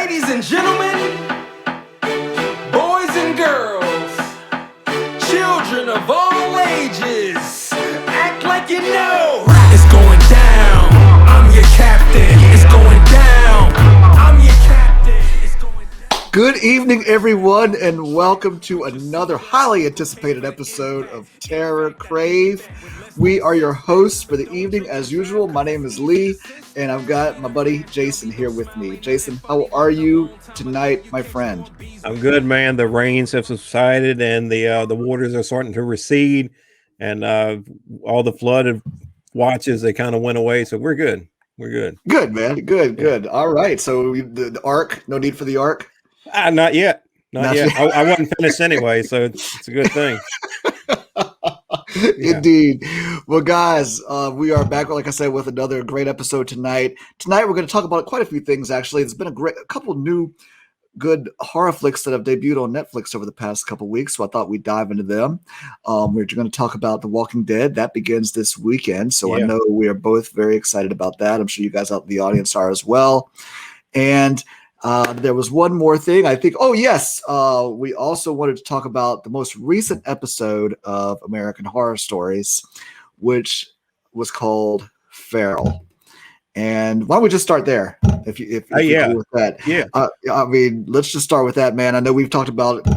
Ladies and gentlemen, boys and girls, children of all ages, act like you know. It's going down, I'm your captain. It's going down, I'm your captain. It's going down. Good evening, everyone, and welcome to another highly anticipated episode of TerrorCrave. We are your hosts for the evening. As usual, my name is Lee, and I've got my buddy Jason here with me. Jason, how are you tonight, my friend? I'm good, man. The rains have subsided, and the waters are starting to recede, and all the flooded watches, they kind of went away. So we're good. We're good. Good, man. Good. All right. So the arc, no need for the arc? Not yet. Not yet. I wasn't finished anyway, so it's a good thing. Yeah. Indeed. Well, guys, we are back, like I said, with another great episode tonight. Tonight, we're going to talk about quite a few things, actually. There's been a couple new good horror flicks that have debuted on Netflix over the past couple weeks, so I thought we'd dive into them. We're going to talk about The Walking Dead. That begins this weekend, so I know we are both very excited about that. I'm sure you guys out in the audience are as well. And there was one more thing, I think. Oh, yes. We also wanted to talk about the most recent episode of American Horror Stories, which was called Feral. And why don't we just start there? If you're cool with that. Yeah. I mean, let's just start with that, man. I know we've talked about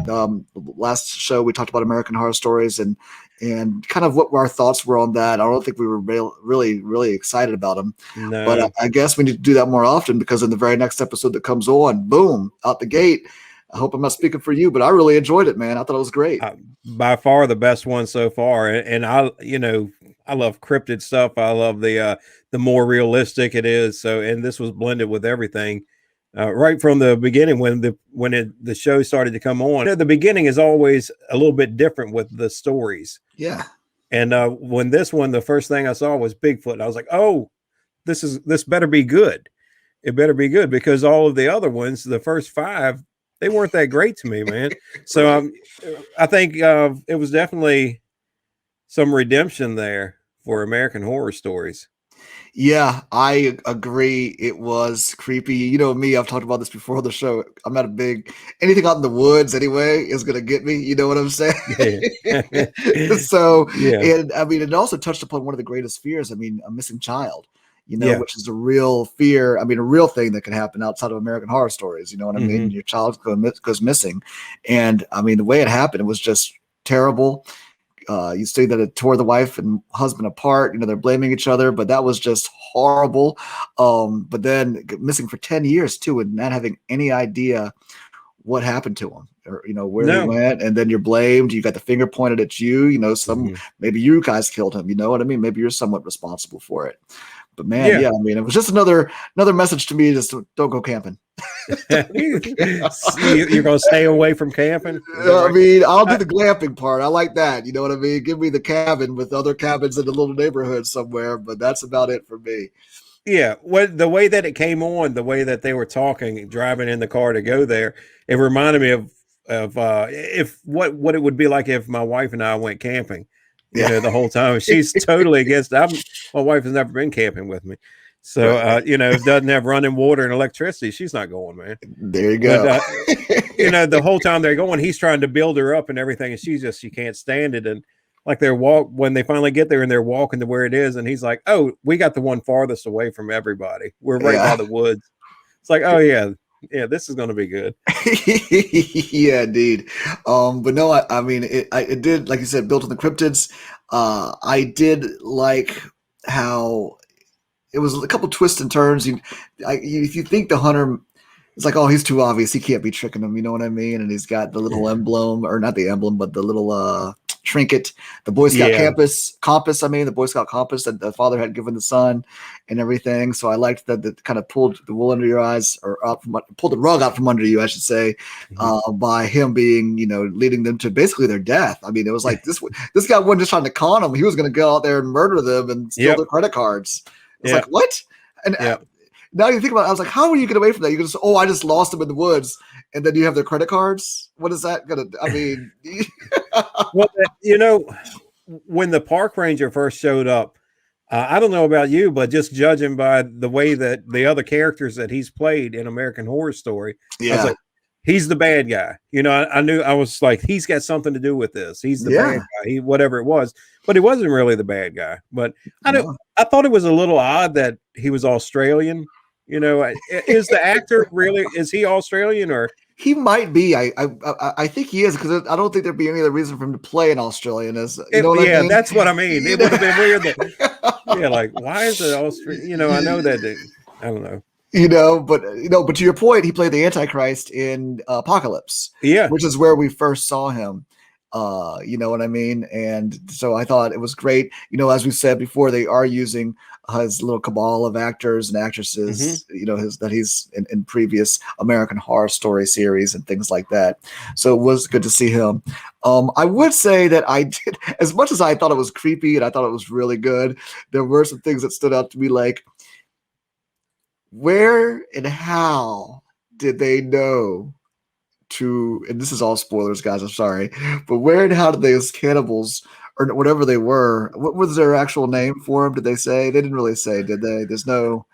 last show. We talked about American Horror Stories and kind of what our thoughts were on that. I don't think we were really excited about them. No. But I guess we need to do that more often, because in the very next episode that comes on, boom, out the gate. I hope I'm not speaking for you, but I really enjoyed it, man. I thought it was great. By far the best one so far. And I love cryptid stuff. I love the more realistic it is. So, and this was blended with everything right from the beginning when the show started to come on. The beginning is always a little bit different with the stories. Yeah. And when this one, the first thing I saw was Bigfoot. And I was like, oh, this better be good. It better be good, because all of the other ones, the first 5, they weren't that great to me, man. So I think it was definitely some redemption there for American Horror Stories. Yeah, I agree. It was creepy. You know me, I've talked about this before on the show. I'm not a big anything out in the woods anyway is gonna get me. You know what I'm saying? Yeah. So, and I mean, it also touched upon one of the greatest fears. I mean, a missing child, which is a real fear. I mean, a real thing that can happen outside of American Horror Stories. You know what I mean? Your child goes missing. And I mean, the way it happened, it was just terrible. You see that it tore the wife and husband apart. They're blaming each other, but that was just horrible. But then missing for 10 years too, and not having any idea what happened to him, or where he went, and then you're blamed. You got the finger pointed at you. Maybe you guys killed him. You know what I mean? Maybe you're somewhat responsible for it. But man, I mean, it was just another message to me. Just don't go camping. You're gonna stay away from camping? I mean, I'll do the glamping part. I like that. You know what I mean? Give me the cabin with other cabins in the little neighborhood somewhere, but that's about it for me. Yeah, the way that it came on, the way that they were talking, driving in the car to go there, it reminded me of if what it would be like if my wife and I went camping. The whole time. She's totally against it. My wife has never been camping with me. So, if it doesn't have running water and electricity, she's not going, man. There you go. But, the whole time they're going, he's trying to build her up and everything. And she can't stand it. And like when they finally get there and they're walking to where it is. And he's like, oh, we got the one farthest away from everybody. We're right by the woods. It's like, oh yeah, this is going to be good. Yeah, indeed. But no, I mean, it did, like you said, built on the cryptids. I did like how it was a couple twists and turns. If you think the hunter, it's like, oh, he's too obvious. He can't be tricking them. You know what I mean? And he's got the little emblem, or not the emblem, but the little trinket, the Boy Scout compass. I mean, the Boy Scout compass that the father had given the son, and everything. So I liked that kind of pulled the wool under your eyes, or pulled the rug out from under you, I should say, by him being, leading them to basically their death. I mean, it was like this guy wasn't just trying to con them; he was going to go out there and murder them and steal their credit cards. It's like, what? And now you think about it, I was like, how will you get away from that? You can just, I just lost them in the woods, and then you have their credit cards. What is that gonna? I mean, well, when the park ranger first showed up, I don't know about you, but just judging by the way that the other characters that he's played in American Horror Story, I was Yeah, like, he's the bad guy. I knew I was like, he's got something to do with this. He's the bad yeah, guy. He whatever it was, but he wasn't really the bad guy. But I don't. no. I thought it was a little odd that he was Australian. Is the actor really? Is he Australian or? He might be. I think he is because I don't think there'd be any other reason for him to play an Australian as you know what I Yeah, mean. that's what I mean. You It would have know? been weird that. Yeah, like why is it Australian? I know that. I don't know. But to your point, he played the Antichrist in Apocalypse, Yeah. which is where we first saw him. You know what I mean? And so I thought it was great. As we said before, they are using his little cabal of actors and actresses, that he's in previous American Horror Story series and things like that. So it was good to see him. I would say that I did, as much as I thought it was creepy and I thought it was really good, there were some things that stood out to me, like where and how did they know and this is all spoilers, guys, I'm sorry, but where and how did those cannibals or whatever they were, what was their actual name for them? Did they say? They didn't really say, did they? There's no.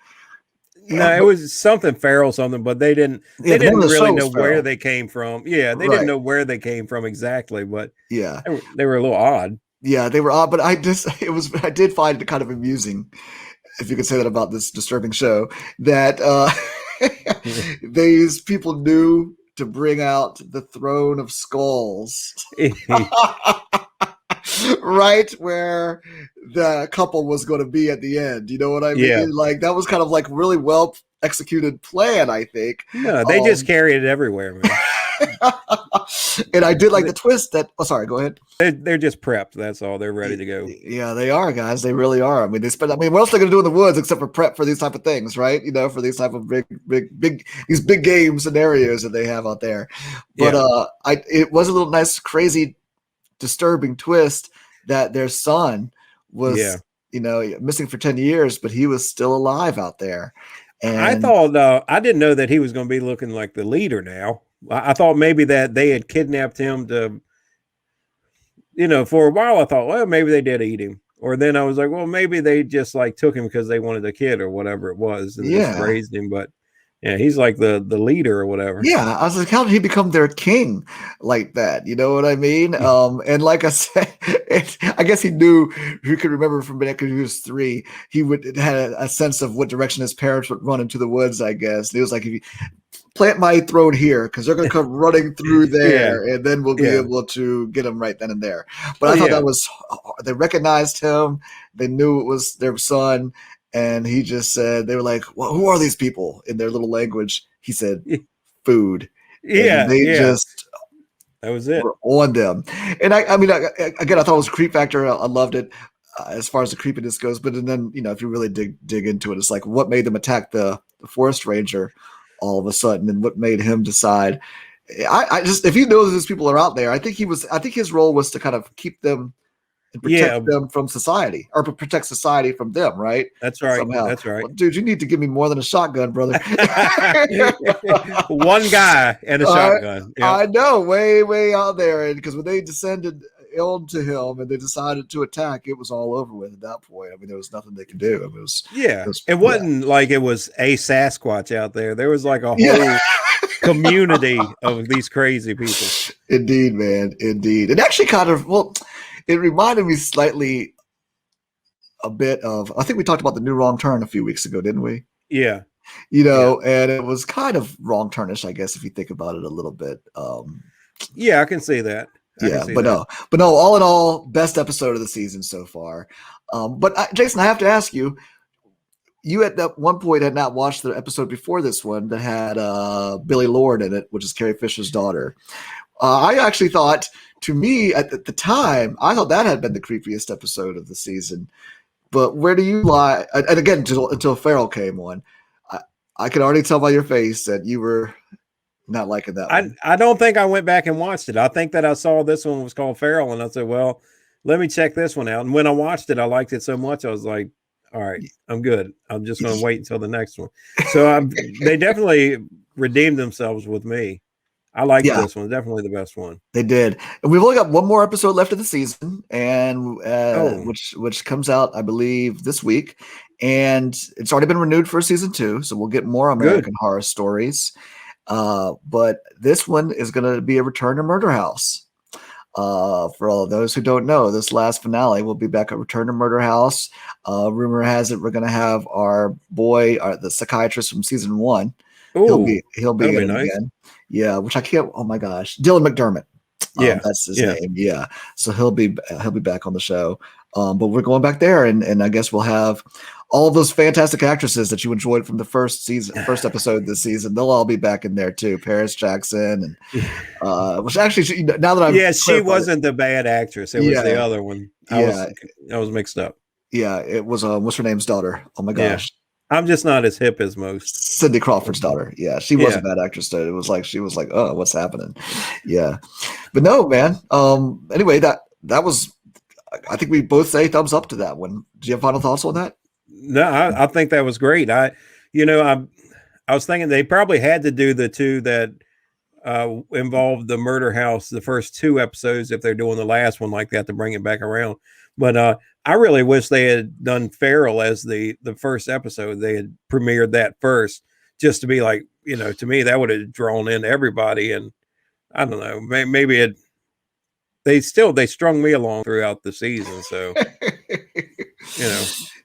No, it was something feral, something, but they didn't. Yeah, They didn't the really show know was where feral. they came from. Yeah, they Right. didn't know where they came from exactly, but Yeah, they were a little odd. yeah, they were odd, but I did find it kind of amusing, if you could say that about this disturbing show, that these people knew to bring out the throne of skulls. Right where the couple was going to be at the end. You know what I mean? Yeah. Like that was kind of like really well executed plan, I think. No, they just carry it everywhere, man. And I did like the twist that. Oh, sorry. Go ahead. They're just prepped. That's all. They're ready to go. Yeah, they are, guys. They really are. I mean, what else are they going to do in the woods except for prep for these type of things, right? For these type of these big game scenarios that they have out there. But it was a little nice, crazy, disturbing twist that their son was, missing for 10 years, but he was still alive out there. And I thought I didn't know that he was going to be looking like the leader now. I thought maybe that they had kidnapped him to, for a while I thought, well, maybe they did eat him. Or then I was like, well, maybe they just like took him because they wanted a kid or whatever it was and just raised him. But yeah, he's like the leader or whatever. Yeah, I was like, how did he become their king like that? You know what I mean? And like I said, I guess he knew, he could remember from back when he was 3, he had a sense of what direction his parents would run into the woods, I guess. And he was like, if you plant my throne here, because they're going to come running through there, and then we'll be able to get them right then and there. But I thought that was, they recognized him, they knew it was their son. And he just said, they were like, well, who are these people in their little language? He said, food. Yeah. And they just that was it. were on them. And I mean, again, I thought it was a creep factor. I loved it as far as the creepiness goes. But then, if you really dig into it, it's like what made them attack the forest ranger all of a sudden and what made him decide. I just, if you know these people are out there, I think his role was to kind of keep them and protect them from society, or protect society from them, right? That's right. Somehow. That's right. Well, dude, you need to give me more than a shotgun, brother. One guy and a shotgun. Yeah. I know, way out there. And because when they descended onto him and they decided to attack, it was all over with at that point. I mean, there was nothing they could do. It wasn't like it was a Sasquatch out there. There was like a whole community of these crazy people. Indeed, man. Indeed. It actually kind of, it reminded me slightly a bit of, I think we talked about the new Wrong Turn a few weeks ago, didn't we? Yeah. And it was kind of wrong turnish, I guess, if you think about it a little bit. I can see that. No, all in all, best episode of the season so far. But Jason, I have to ask you, you at that one point had not watched the episode before this one that had Billy Lord in it, which is Carrie Fisher's daughter. I actually thought, to me at the time, I thought that had been the creepiest episode of the season. But where do you lie? And again, until Farrell came on, I could already tell by your face that you were not liking that one. I don't think I went back and watched it. I think that I saw this one was called Farrell, and I said, well, let me check this one out. And when I watched it, I liked it so much, I was like, all right, I'm good. I'm just going to wait until the next one. So they definitely redeemed themselves with me. I liked Yeah, this one. Definitely the best one. they did. And we've only got one more episode left of the season, and Oh, which comes out, I believe, this week. And it's already been renewed for season 2, so we'll get more good. American Horror Stories. But this one is going to be a return to Murder House. For all of those who don't know, this last finale will be back at Return to Murder House. Rumor has it we're going to have our boy, the psychiatrist from season 1. Oh, He'll be that'll in be it nice. again. Yeah, which I can't. Oh my gosh, Dylan McDermott. Yeah, That's his yeah. name. Yeah, so he'll be back on the show. But we're going back there, and I guess we'll have all of those fantastic actresses that you enjoyed from the first episode this season. They'll all be back in there too. Paris Jackson and which actually, now that I've Yeah, she clarified it, wasn't the bad actress. It was the yeah, other one. I yeah, was mixed up. yeah, it was what's her name's daughter? Oh my Yeah. gosh, I'm just not as hip as most. Cindy Crawford's daughter. Yeah, she was Yeah. a bad actress though. It was like she was like, oh, what's happening? Yeah, but no, man. Anyway, that was. I think we both say thumbs up to that one. Do you have final thoughts on that? No, I think that was great. I was thinking they probably had to do the two that involved the murder house, the first 2 episodes, if they're doing the last one like that, to bring it back around. But I really wish they had done Feral as the first episode. They had premiered that first, just to be like, to me, that would have drawn in everybody. And I don't know, maybe they strung me along throughout the season. So,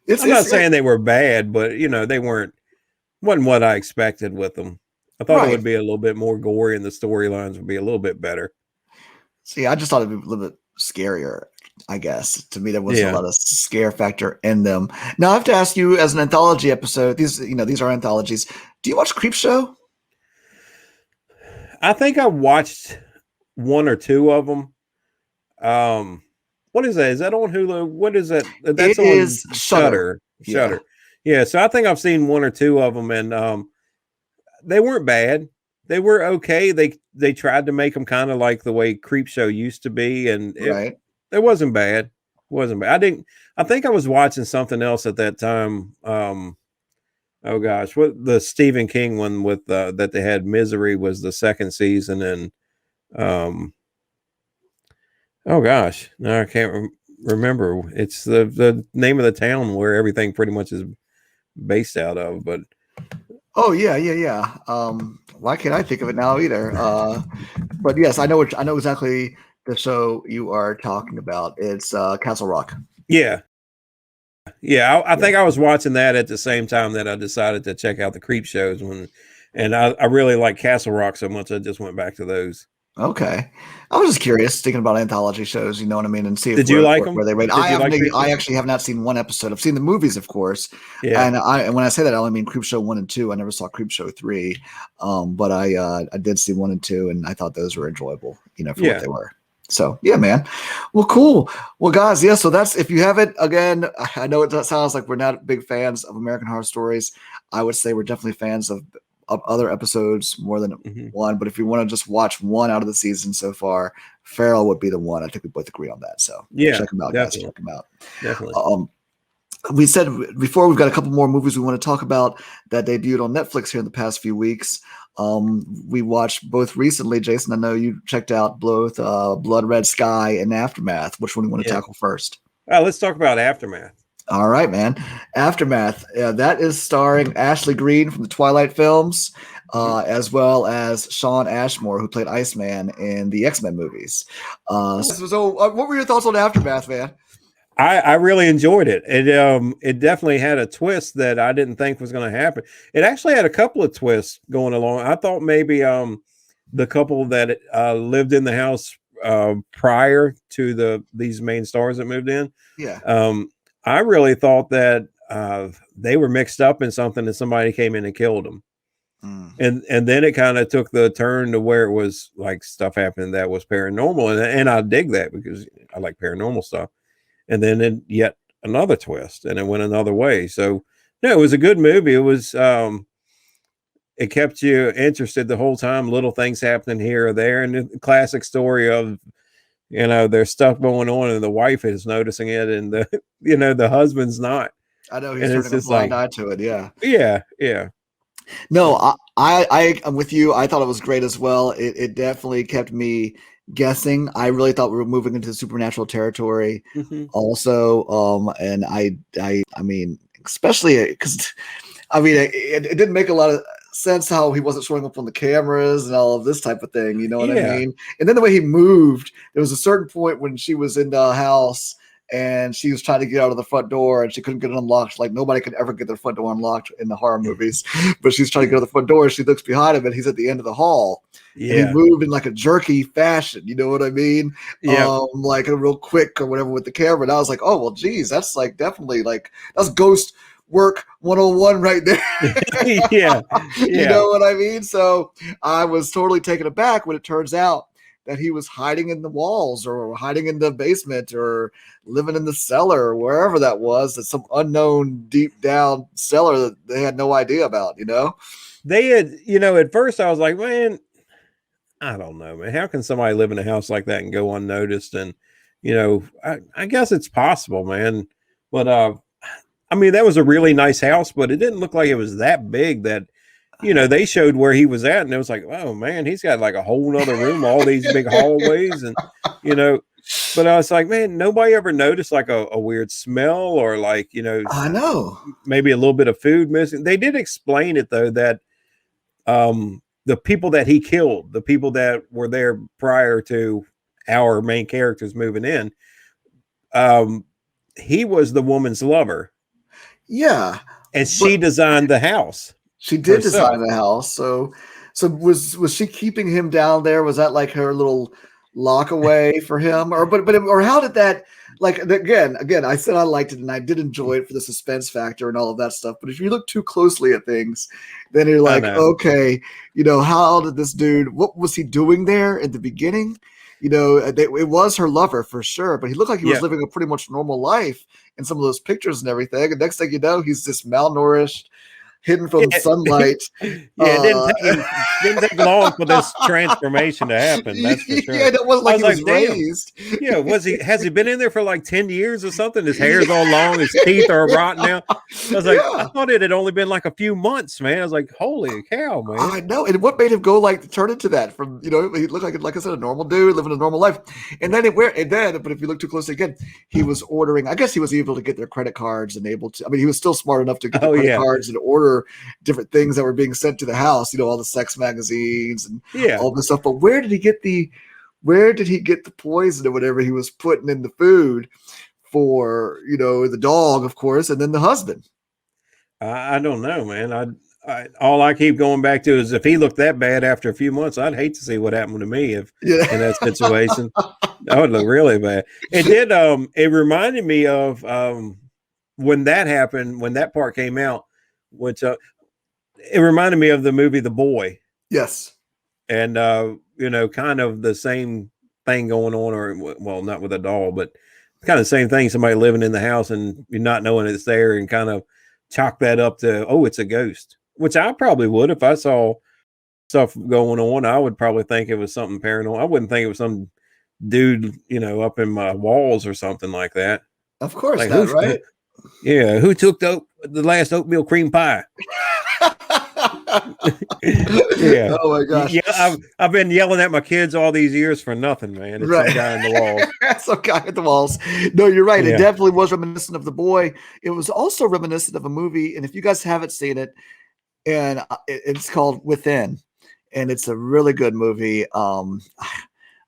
I'm not saying they were bad, but they wasn't what I expected with them. I thought it would be a little bit more gory and the storylines would be a little bit better. See, I just thought it'd be a little bit scarier, I guess. To me, there wasn't a lot of scare factor in them. Now, I have to ask you, as an anthology episode, these are anthologies. Do you watch Creepshow? I think I watched 1 or 2 of them. What is that? Is that on Hulu? What is that? That's on Shudder. Shudder. Yeah. So I think I've seen 1 or 2 of them, and they weren't bad. They were okay. They tried to make them kind of like the way Creepshow used to be, and it wasn't bad. It wasn't bad. I think I was watching something else at that time. Oh gosh, what the Stephen King one with that they had, Misery, was the 2nd season, and oh gosh, no, I can't remember. It's the name of the town where everything pretty much is based out of. But oh yeah. Why can't I think of it now either? But yes, I know exactly the show you are talking about. It's Castle Rock. Yeah. I think I was watching that at the same time that I decided to check out the Creep shows and I really like Castle Rock so much I just went back to those. Okay, I was just curious, thinking about anthology shows. You know what I mean? And see if did you like them? Where they rate. I actually have not seen one episode. I've seen the movies, of course. Yeah. And when I say that, I only mean Creepshow 1 and 2. I never saw Creepshow 3. But I did see 1 and 2, and I thought those were enjoyable. For what they were. So yeah, man. Well, cool. Well, guys, yeah. So that's, if you haven't, again, I know it sounds like we're not big fans of American Horror Stories. I would say we're definitely fans of other episodes more than one. But if you want to just watch one out of the season so far, Feral would be the one. I think we both agree on that. So yeah, check them out, guys. Check them out. Definitely. We said before, we've got a couple more movies we want to talk about that debuted on Netflix here in the past few weeks. We watched both recently. Jason, I know you checked out both Blood Red Sky and Aftermath. Which one do you want to tackle first? Let's talk about Aftermath. All right, man. Aftermath. That is starring Ashley Greene from the Twilight films, as well as Sean Ashmore, who played Iceman in the X-Men movies. So what were your thoughts on Aftermath, man? I really enjoyed it. It definitely had a twist that I didn't think was going to happen. It actually had a couple of twists going along. I thought maybe the couple that lived in the house prior to these main stars that moved in. Yeah. I really thought that they were mixed up in something and somebody came in and killed them. And then it kind of took the turn to where it was like stuff happened that was paranormal. And I dig that because I like paranormal stuff. And then yet another twist and it went another way. So no, it was a good movie. It was, it kept you interested the whole time, little things happening here or there. And the classic story of, there's stuff going on and the wife is noticing it and the husband's not. I know he's turning a blind eye to it. Yeah. Yeah. No, I'm with you. I thought it was great as well. It definitely kept me guessing. I really thought we were moving into supernatural territory Hmm. also. And I mean, especially because I mean, it didn't make a lot of sense how he wasn't showing up on the cameras and all of this type of thing. You know what I Yeah. mean? And then the way he moved, there was a certain point when she was in the house and she was trying to get out of the front door and she couldn't get it unlocked. Like nobody could ever get their front door unlocked in the horror movies, but she's trying to get out of the front door. And she looks behind him and he's at the end of the hall. And he Yeah. moved in like a jerky fashion, you know what I mean? Yeah. Like a real quick or whatever with the camera. And I was like, oh well, geez, that's like definitely like that's ghost work 101 right there. Yeah. You Yeah. know what I mean? So I was totally taken aback when it turns out that he was hiding in the walls or hiding in the basement or living in the cellar or wherever that was. That's some unknown deep down cellar that they had no idea about, you know? They had, at first I was like, man, I don't know, man. How can somebody live in a house like that and go unnoticed? And, I guess it's possible, man. But I mean, that was a really nice house, but it didn't look like it was that big that, they showed where he was at, and it was like, oh man, he's got like a whole nother room, all these big hallways, and you know, but I was like, man, nobody ever noticed like a weird smell or like, I know. maybe a little bit of food missing. They did explain it though that the people that he killed, the people that were there prior to our main characters moving in, um, he was the woman's lover, Yeah. and But she designed the house she did herself. design the house. So was she keeping him down there? Was that like her little lock away for him? Or how did that like again, I said I liked it and I did enjoy it for the suspense factor and all of that stuff. But if you look too closely at things, then you're I like, know. okay, how did this dude, what was he doing there in the beginning? It was her lover for sure, but he looked like he was Yeah. living a pretty much normal life in some of those pictures and everything. And next thing you know, he's just malnourished, hidden from Yeah. sunlight. Yeah, it didn't take long for this transformation to happen. That's for sure. Yeah, it wasn't I like was he was like, damn. raised. Yeah, has he been in there for like 10 years or something? His hair's all long, his teeth are rotten now. I was like, I Yeah, thought it had only been like a few months, man. I was like, holy cow, man. I know. And what made him go like turn into that? From he looked like I said, a normal dude living a normal life. And then but if you look too closely again, he was ordering. I guess he was able to get their credit cards and able to. I mean, he was still smart enough to get their Oh credit yeah. cards and order different things that were being sent to the house. All the sex magazines and Yeah. all this stuff. But where did he get the poison or whatever he was putting in the food for? The dog, of course, and then the husband. I don't know, man. All I keep going back to is if he looked that bad after a few months, I'd hate to see what happened to me if Yeah. in that situation. That would look really bad. It did. It reminded me of when that happened, when that part came out, which it reminded me of the movie The Boy, Yes. and kind of the same thing going on, or well, not with a doll, but kind of the same thing. Somebody living in the house and you're not knowing it's there, and kind of chalk that up to, oh, it's a ghost, which I probably would if I saw stuff going on. I would probably think it was something paranormal. I wouldn't think it was some dude, up in my walls or something like that. Of course Like not, right? yeah, who took the last oatmeal cream pie? Yeah. Oh my gosh. Yeah, I've been yelling at my kids all these years for nothing, man. It's Right. some guy in the walls. Some guy at the walls. No, you're right. Yeah. It definitely was reminiscent of The Boy. It was also reminiscent of a movie, and if you guys haven't seen it, and it's called Within, and it's a really good movie.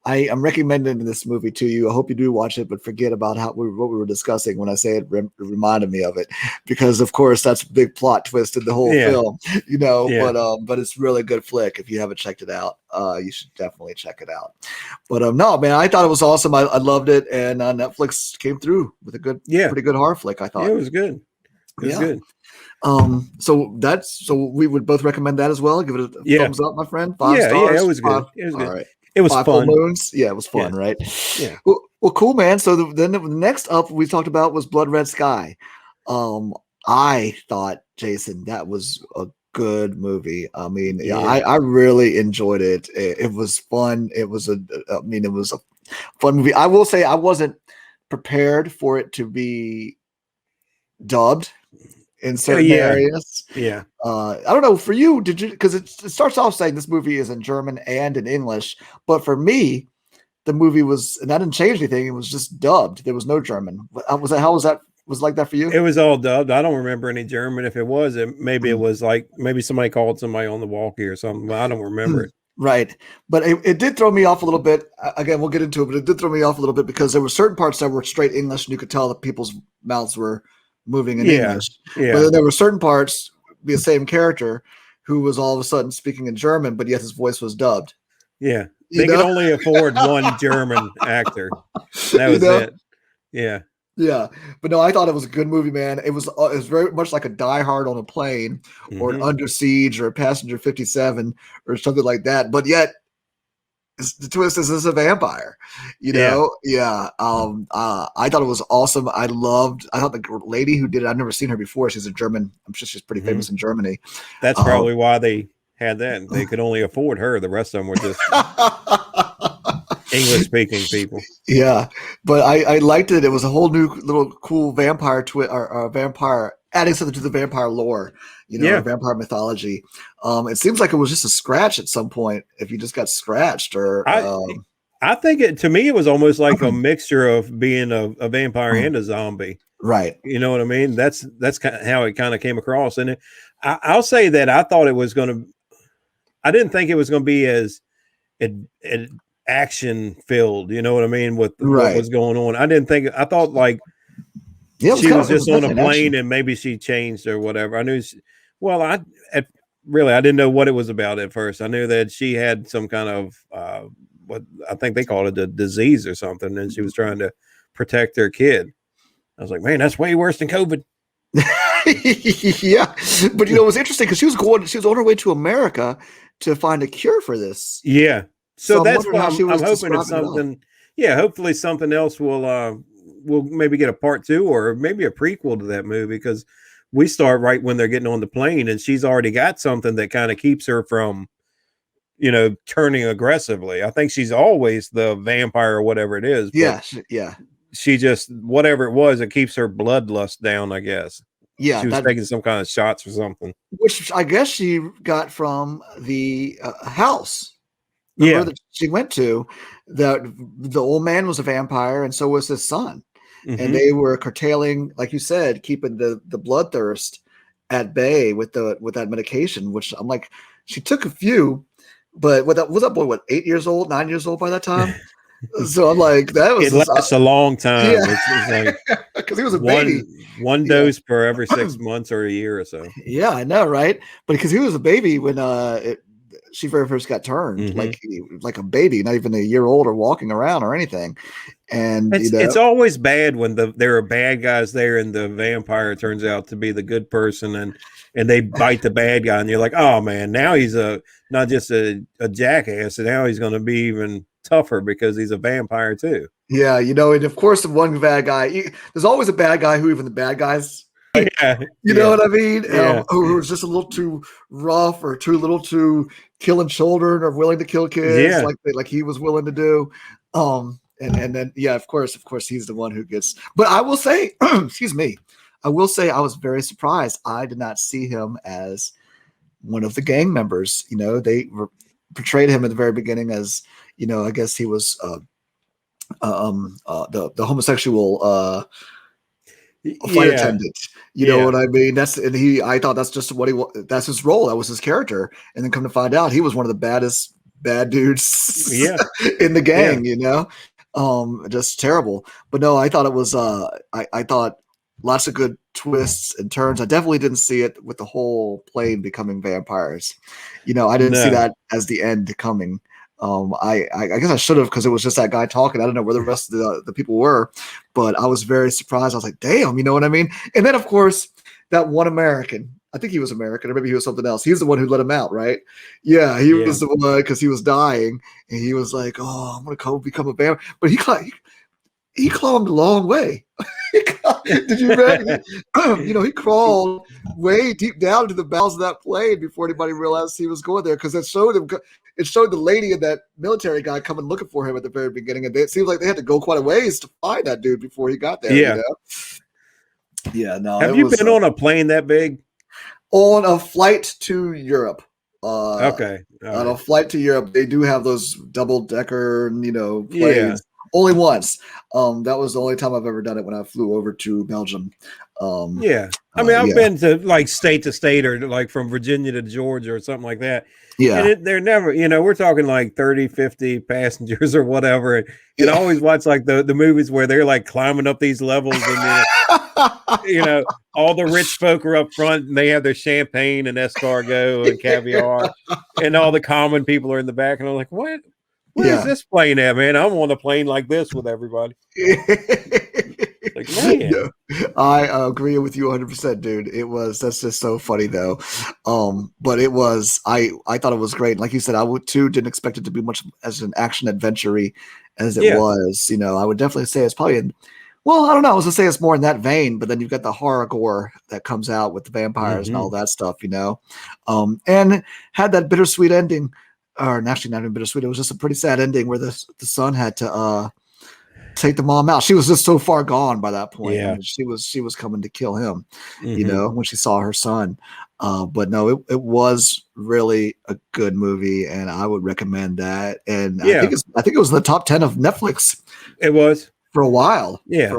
I am recommending this movie to you. I hope you do watch it, but forget about what we were discussing when I say it reminded me of it, because of course that's a big plot twist in the whole Yeah. film, Yeah. but it's really good flick. If you haven't checked it out, you should definitely check it out. But no, man, I thought it was awesome. I loved it, and Netflix came through with a pretty good horror flick, I thought. Yeah, it was good. It was good. So we would both recommend that as well. Give it a thumbs up, my friend. 5 stars. Yeah, it was good. All Good. right. It was 5 full fun. moons. Yeah, it was fun, right? Yeah. Well, cool, man. So then the next up we talked about was Blood Red Sky. I thought, Jason, that was a good movie. I mean, Yeah. I really enjoyed it. It was fun. It was a fun movie. I will say I wasn't prepared for it to be dubbed. in Oh, certain yeah. areas. Yeah. I don't know for you, did you? Because it starts off saying this movie is in German and in English, but for me, the movie was, and that didn't change anything. It was just dubbed. There was no German. Was that how was that? Was it like that for you? It was all dubbed. I don't remember any German. If it was, maybe it Mm. was like maybe somebody called somebody on the walkie or something. But I don't remember it. Right. But it did throw me off a little bit. Again, we'll get into it, but it did throw me off a little bit because there were certain parts that were straight English and you could tell that people's mouths were moving in Yeah. English. Yeah. But then there were certain parts, the same character, who was all of a sudden speaking in German, but yet his voice was dubbed. Yeah. You They could know? only afford one German actor. That You was know? it. Yeah. Yeah, but no, I thought it was a good movie, man. It was very much like a Die Hard on a plane, or an Hmm. Under Siege, or a Passenger 57, or something like that. But yet, the twist is this is a vampire, you Yeah. know? Yeah. I thought it was awesome. I thought the lady who did it, I've never seen her before. She's a German. I'm sure she's pretty Hmm. famous in Germany. That's Um, probably why they had that. They could only afford her. The rest of them were just English speaking people. Yeah, but I liked it. It was a whole new little cool vampire or vampire, adding something to the vampire lore, Yeah. or vampire mythology. It seems like it was just a scratch at some point. If you just got scratched, or I think to me, it was almost like a mixture of being a vampire and a zombie. right, You know what I mean? That's kind of how it kind of came across. And I'll say that I thought it was going to, I didn't think it was going to be as action filled. You know what I mean? With what right. was going on. I thought like Yeah, it she was it just on a definitely plane action. and maybe she changed or whatever. I knew, really, I didn't know what it was about at first. I knew that she had some kind of, what I think they called it a disease or something. And she was trying to protect their kid. I was like, man, that's way worse than COVID. Yeah, but it was interesting because she was on her way to America to find a cure for this. Yeah. So I'm that's wondering why how she I'm was hoping it's describing it all. something. Yeah, hopefully something else will maybe get a part 2 or maybe a prequel to that movie, because we start right when they're getting on the plane and she's already got something that kind of keeps her from, turning aggressively. I think she's always the vampire or whatever it is, but Yeah, yeah, she just, whatever it was, it keeps her bloodlust down, I guess. yeah. She was That taking some kind of shots or something. which I guess she got from the house. Remember Yeah. that she went to, that the old man was a vampire, and so was his son, and Hmm. they were curtailing, like you said, keeping the bloodthirst at bay with that medication. Which I'm like, she took a few, but was that boy 8 years old, 9 years old by that time? So I'm like, that was It lasts a long time. yeah, It's like because he was a baby. one Yeah. dose per every 6 months or a year or so. Yeah, I know, right? But because he was a baby when she very first got turned, Mhm. like a baby, not even a year old or walking around or anything. And It's always bad when there are bad guys there and the vampire turns out to be the good person, and they bite the bad guy, and you're like, oh man, now he's not just a jackass, and now he's going to be even tougher because he's a vampire too. yeah, and of course the one bad guy. There's always a bad guy who even the bad guys. Yeah, You know what I mean? Yeah. Who was just a little too rough or too killing children or willing to kill kids, Yeah. like he was willing to do. And then yeah, of course he's the one who gets. But I will say, excuse me, I will say I was very surprised. I did not see him as one of the gang members. They portrayed him at the very beginning as, I guess he was the homosexual flight attendant. You know what I mean? I thought that's just that's his role. That was his character. And then come to find out, he was one of the baddest bad dudes in the gang, just terrible. But no, I thought it was, I thought lots of good twists and turns. I definitely didn't see it with the whole plane becoming vampires. I didn't see that as the end coming. I guess I should have, because it was just that guy talking. I don't know where the rest of the people were, but I was very surprised. I was like, damn, you know what I mean? And then, of course, that one American, I think he was American, or maybe he was something else. He's the one who let him out, right? Yeah, he was the one, because he was dying, and he was like, oh, I'm going to become a vampire. But he climbed a long way. Did you read? He crawled way deep down into the bowels of that plane before anybody realized he was going there, because it showed him. It showed the lady and that military guy coming looking for him at the very beginning, and it seemed like they had to go quite a ways to find that dude before he got there. Yeah, no, Have it you was been on a plane that big? on a flight to Europe. Okay, all On a right. flight to Europe, they do have those double decker, Yeah. planes. Only once. That was the only time I've ever done it when I flew over to Belgium. Um, Yeah. I mean, I've yeah, been to like state to state or like from Virginia to Georgia or something like that. And yeah, they're never, we're talking like 30, 50 passengers or whatever. And I yeah. always watch like the movies where they're like climbing up these levels and you know, all the rich folk are up front and they have their champagne and escargot and caviar, and all the common people are in the back. And I'm like, what? Where's Yeah. this plane at, man? I'm on a plane like this with everybody. Like, man. No, I agree with you 100%, dude. That's just so funny though. But I thought it was great. Like you said, I would too, didn't expect it to be much as an action adventure as it Yeah. was. I would definitely say it's probably well, I don't know. I was gonna say it's more in that vein, but then you've got the horror gore that comes out with the vampires and all Mm-hmm. that stuff, and had that bittersweet ending, or actually not even bittersweet. It was just a pretty sad ending where the son had to take the mom out. She was just so far gone by that point. I Yeah. mean, she was coming to kill him, Mm-hmm. when she saw her son. But no, it was really a good movie, and I would recommend that. And Yeah. I think it was in the top 10 of Netflix It was. for a while. Yeah.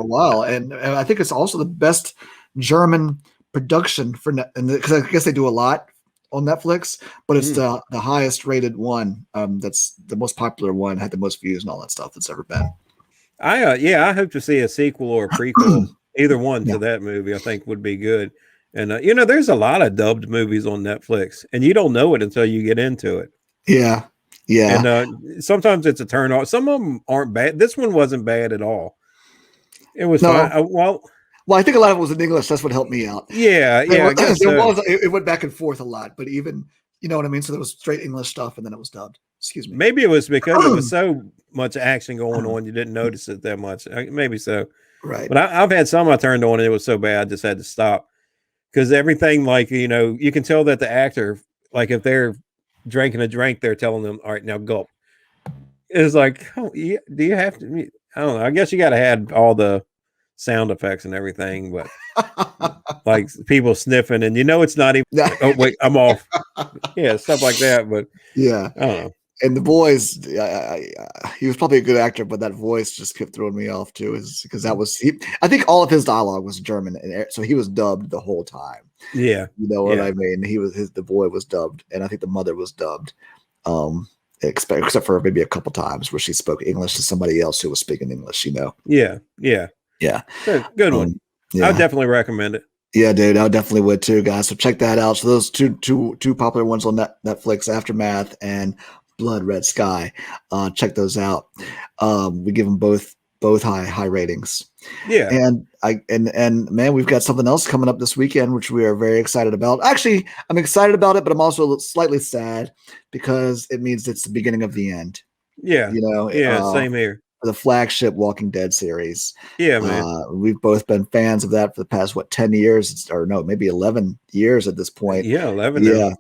And I think it's also the best German production for because I guess they do a lot on Netflix, but it's Mm. the highest rated one. That's the most popular one, had the most views and all that stuff that's ever been. I hope to see a sequel or a prequel, either one Yeah. to that movie. I think would be good. And there's a lot of dubbed movies on Netflix, and you don't know it until you get into it. Yeah. Yeah. And sometimes it's a turn off. Some of them aren't bad. This one wasn't bad at all. It was No. fine. Well, Well, I think a lot of it was in English. That's what helped me out. yeah, I guess There so. was it went back and forth a lot, but even you know what I mean. So there was straight English stuff, and then it was dubbed. Excuse me. Maybe it was because it was so much action going on, you didn't notice it that much. Maybe so. Right. But I've had some I turned on and it was so bad I just had to stop because everything, like, you can tell that the actor, like if they're drinking a drink, they're telling them, all right, now gulp. It's like, oh, do you have to? I don't know. I guess you got to have all the sound effects and everything, but like people sniffing and it's not even, oh, wait, I'm off. Yeah, stuff like that. But Yeah. I don't know. And the voice, he was probably a good actor, but that voice just kept throwing me off too. Is because I think all of his dialogue was German, and so he was dubbed the whole time. Yeah. You know what I mean? The boy was dubbed, and I think the mother was dubbed. Except for maybe a couple times where she spoke English to somebody else who was speaking English. Yeah. Yeah. Good one. I would definitely recommend it. Yeah, dude, I definitely would too, guys. So check that out. So those two popular ones on Netflix, Aftermath and Blood Red Sky. Check those out. We give them both high ratings. Yeah. And man, we've got something else coming up this weekend, which we are very excited about. Actually, I'm excited about it, but I'm also slightly sad because it means it's the beginning of the end. Yeah. Same here. The flagship Walking Dead series. Yeah, man. We've both been fans of that for the past 10 years, or no, maybe 11 years at this point. Yeah, 11. Yeah.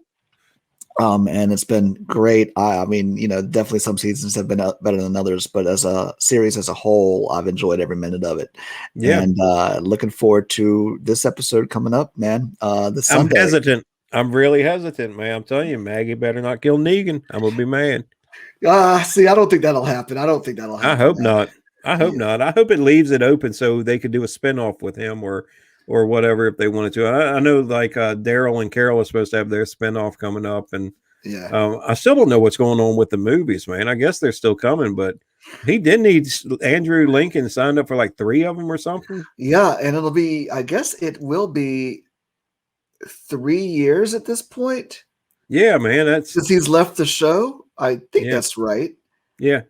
And it's been great. I mean, definitely some seasons have been better than others, but as a series as a whole, I've enjoyed every minute of it. Yeah. And looking forward to this episode coming up, man. This Sunday. I'm hesitant. I'm really hesitant, man. I'm telling you, Maggie better not kill Negan. I'm gonna be mad. See, I don't think that'll happen. I hope not. I hope not. I hope it leaves it open so they could do a spinoff with him or whatever if they wanted to. I know like Daryl and Carol are supposed to have their spinoff coming up, and I still don't know what's going on with the movies, man. I guess they're still coming, but he did need Andrew Lincoln signed up for like 3 of them or something. Yeah, and I guess it will be 3 years at this point. Yeah, man, that's since he's left the show. I think that's right. Yeah.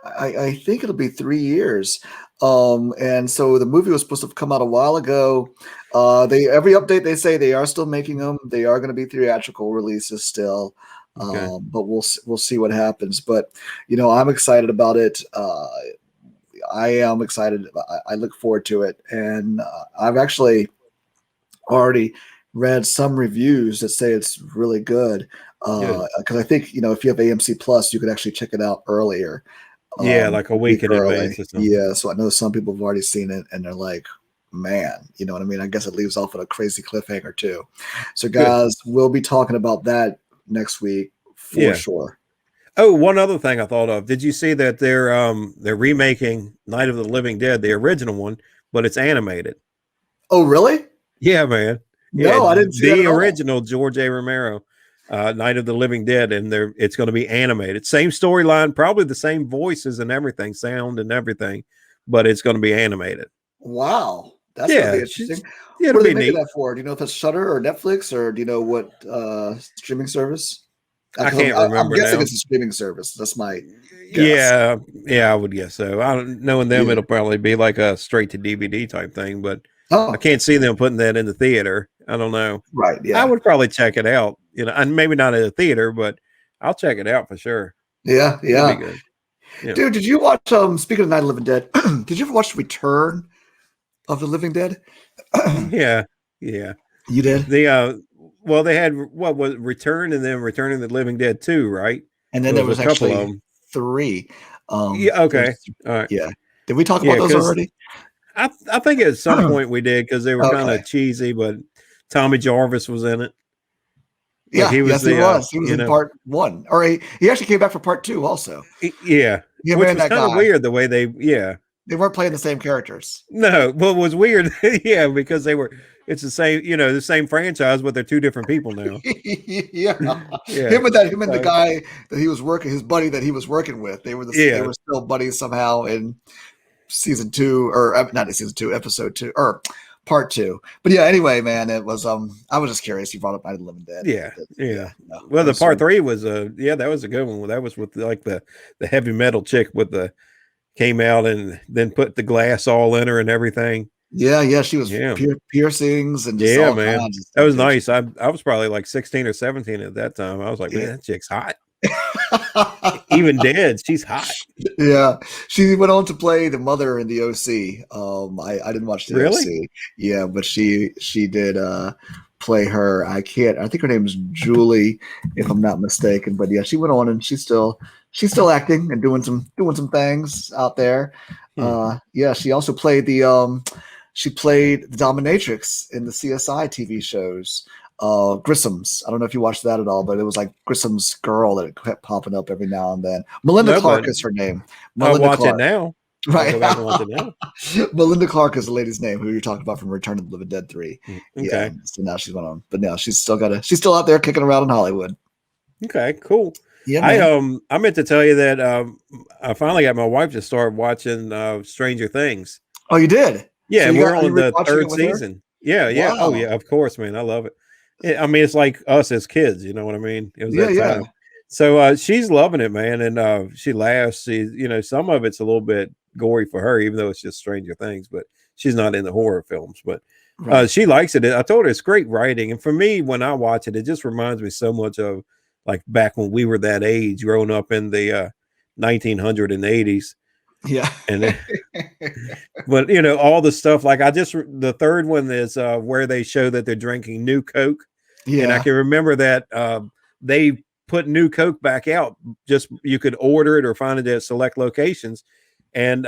I think it'll be 3 years. And so the movie was supposed to come out a while ago. Every update they say they are still making them. They are going to be theatrical releases still. Okay. But we'll see what happens. But I'm excited about it. I am excited. I look forward to it. And I've actually already read some reviews that say it's really good. Because I think if you have AMC Plus, you could actually check it out earlier. Like a week in early. advance or something. Yeah, so I know some people have already seen it, and they're like, man, you know what I mean? I guess it leaves off with a crazy cliffhanger too. So Good. guys, we'll be talking about that next week for sure. Oh, one other thing I thought of. Did you see that they're remaking Night of the Living Dead, the original one, but it's animated? Oh, really? Yeah, man. Yeah, No, I didn't see that the at all. original George A. Romero, Night of the Living Dead, and it's going to be animated. Same storyline, probably the same voices and everything, sound and everything, but it's going to be animated. Wow, that's going to be interesting. Yeah, What it'll are they be making neat. that for? Do you know if it's Shudder or Netflix, or do you know what streaming service? I can't I'm remember guessing now. it's a streaming service. That's my guess. Yeah, I would guess so. I don't knowing them, Yeah. it'll probably be like a straight to DVD type thing, but Oh, I can't see them putting that in the theater. I don't know. right. Yeah. I would probably check it out, and maybe not at a theater, but I'll check it out for sure. Yeah. It'd Yeah. be good. Yeah. Dude, did you watch? Speaking of Night of the Living Dead, did you ever watch Return of the Living Dead? Yeah. You did. Well, they had what was Return and then Returning the Living Dead 2, right? And then there was a couple actually of them. 3. Yeah. Okay. All right. Yeah. Did we talk Yeah, about those already? I think at some point we did because they were kind Okay. of cheesy, but Tommy Jarvis was in it. Yeah, he was he was. He was in part 1, or he actually came back for part 2 also. Yeah, Yeah, which man, was that kind of guy. weird the way they They weren't playing the same characters. No, what was weird, yeah, because it's the same, the same franchise, but they're two different people now. Yeah. Yeah. Him and the guy that he was working, his buddy that he was working with, they were still buddies somehow in season 2, or not in season 2, episode 2, or part 2. But yeah, anyway, man, it was I was just curious. You brought up Night of the Living Dead. Yeah. No, Well, the part 3 was that was a good one. That was with like the heavy metal chick came out and then put the glass all in her and everything. Yeah, she was piercings and just all man, kinds of stuff. that was nice. I was probably like 16 or 17 at that time. I was like, man, that chick's hot. Even dead, she's hot. Yeah, she went on to play the mother in the OC. I didn't watch the OC. Yeah, but she did play her. I think her name is Julie, if I'm not mistaken. But yeah, she went on and she's still acting and doing some things out there. Yeah, she also played the dominatrix in the CSI TV shows. Grissom's. I don't know if you watched that at all, but it was like Grissom's girl that kept popping up every now and then. Melinda Clark is her name. I'll watch it now. Right. I'll go back and watch it now. Melinda Clark is the lady's name who you're talking about from Return of the Living Dead 3. Okay. Yeah. So now she's went on, but now she's still out there kicking around in Hollywood. Okay, cool. Yeah, man. I meant to tell you that I finally got my wife to start watching Stranger Things. Oh, you did? Yeah, so we're on the 3rd season. Yeah. Wow. Oh yeah, of course, man. I love it. I mean, it's like us as kids, you know what I mean? It was that time. So she's loving it, man, and she laughs. Some of it's a little bit gory for her, even though it's just Stranger Things, but she's not into horror films. But she likes it. I told her it's great writing, and for me, when I watch it, it just reminds me so much of like back when we were that age, growing up in the 1980s. Yeah. And but all the stuff like the 3rd one is where they show that they're drinking new Coke. Yeah. And I can remember that they put new Coke back out. Just you could order it or find it at select locations. And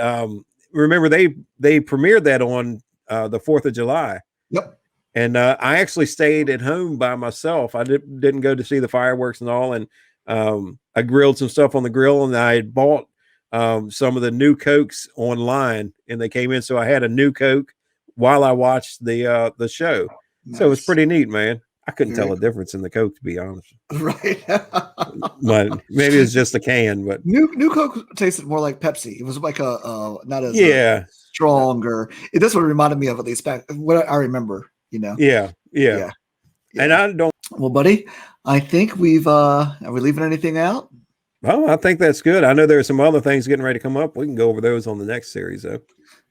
remember they premiered that on the 4th of July. Yep. And I actually stayed at home by myself. I didn't go to see the fireworks and all. And I grilled some stuff on the grill, and I had bought some of the new Cokes online, and they came in. So I had a new Coke while I watched the show. Nice. So it was pretty neat, man. I couldn't tell a difference in the Coke, to be honest. Right. But maybe it's just a can. But new Coke tasted more like Pepsi. It was like not as strong, or that's what it reminded me of, at least back what I remember. Yeah. And I don't. Well, buddy, I think are we leaving anything out? Well, I think that's good. I know there are some other things getting ready to come up. We can go over those on the next series, though.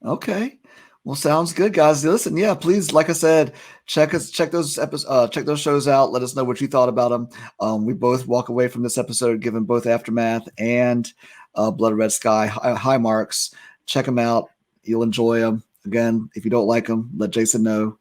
Okay. Well, sounds good, guys. Listen, yeah, please, like I said, check those episodes, check those shows out. Let us know what you thought about them. We both walk away from this episode giving both Aftermath and Blood Red Sky high marks. Check them out. You'll enjoy them. Again, if you don't like them, let Jason know.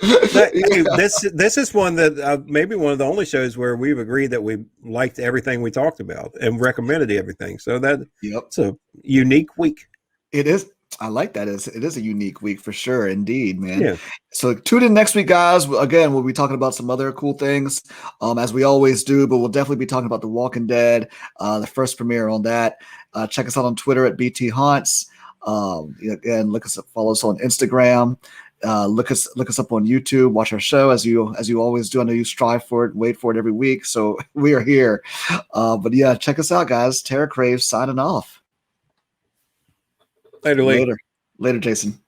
This is one that maybe one of the only shows where we've agreed that we liked everything we talked about and recommended everything. So it's a unique week. It is. I like that. It is a unique week for sure, indeed, man. Yeah. So tune in next week, guys. Again, we'll be talking about some other cool things, as we always do. But we'll definitely be talking about The Walking Dead, the first premiere on that. Check us out on Twitter at BT Haunts. Again, look us up, follow us on Instagram. Look us up on YouTube. Watch our show as you always do. I know you strive for it, wait for it every week. So we are here. But yeah, check us out, guys. TerrorCrave signing off. Later, Lee. Later, Jason.